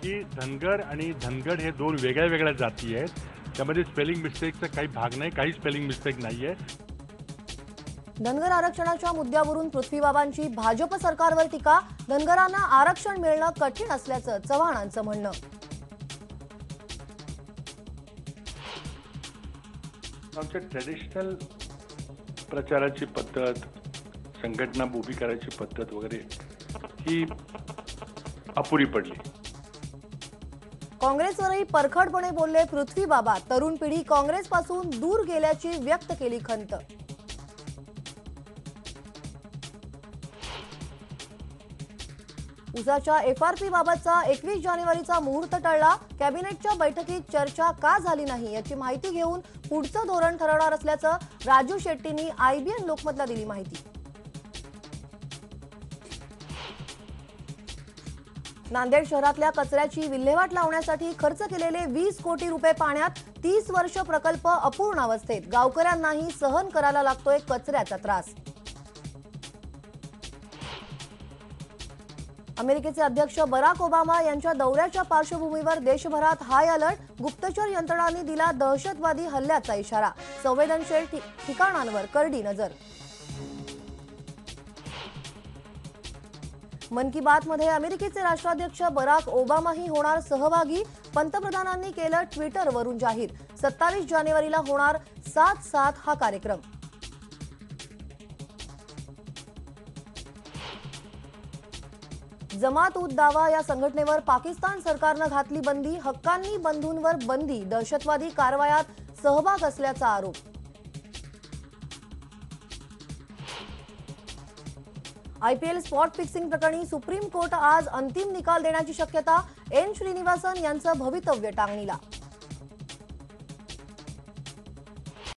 की धनगर आणि धनगड हे दोन वेगळ्या वेगळ्या जाती आहेत. त्यामध्ये स्पेलिंग मिस्टेकचा काही भाग नाही, काही स्पेलिंग मिस्टेक नाहीये. धनगर आरक्षणाच्या मुद्द्यावरून पृथ्वीबाबांची भाजप सरकारवर टीका. धनगरांना आरक्षण मिळणं कठीण असल्याचं चव्हाणांचं म्हणणं. आमच्या ट्रेडिशनल प्रचाराची पद्धत, संघटना उभी करायची पद्धत वगैरे ही अपुरी पडली. काँग्रेसवरही परखडपणे बोलले पृथ्वीबाबा. तरुण पिढी काँग्रेसपासून दूर गेल्याची व्यक्त केली खंत. उसाच्या एफआरपी बाबतचा 21 जानेवारीचा मुहूर्त टळला. कॅबिनेटच्या बैठकीत चर्चा का झाली नाही याची माहिती घेऊन पुढचं धोरण ठरवणार असल्याचं राजू शेट्टींनी आयबीएन लोकमतला दिली माहिती. नांदेड शहरातल्या कचऱ्याची विल्हेवाट लावण्यासाठी खर्च केलेले 20 कोटी रुपये पाण्यात. 30 वर्ष प्रकल्प अपूर्ण अवस्थेत. गावकऱ्यांनाही सहन करायला लागतोय कचऱ्याचा त्रास. अमेरिकेचे अध्यक्ष बराक ओबामा यांच्या दौऱ्याच्या पार्श्वभूमीवर देशभरात हाय अलर्ट. गुप्तचर यंत्रणांनी दिला दहशतवादी हल्ल्याचा इशारा. संवेदनशील ठिकाणांवर करडी नजर. मन की बात मध्ये अमेरिकेचे राष्ट्राध्यक्ष बराक ओबामाही होणार सहभागी. पंतप्रधानांनी केलं ट्विटरवरून जाहीर. 27 जानेवारीला होणार 7-7 हा कार्यक्रम. जमात उद दावा या संघटनेवर पाकिस्तान सरकारनं घातली बंदी. हक्कानी बंधूंवर बंदी. दहशतवादी कारवायात सहभाग असल्याचा आरोप. आयपीएल स्पॉट फिक्सिंग प्रकरणी सुप्रीम कोर्ट आज अंतिम निकाल देण्याची शक्यता. एन श्रीनिवासन यांचं भवितव्य टांगणीला.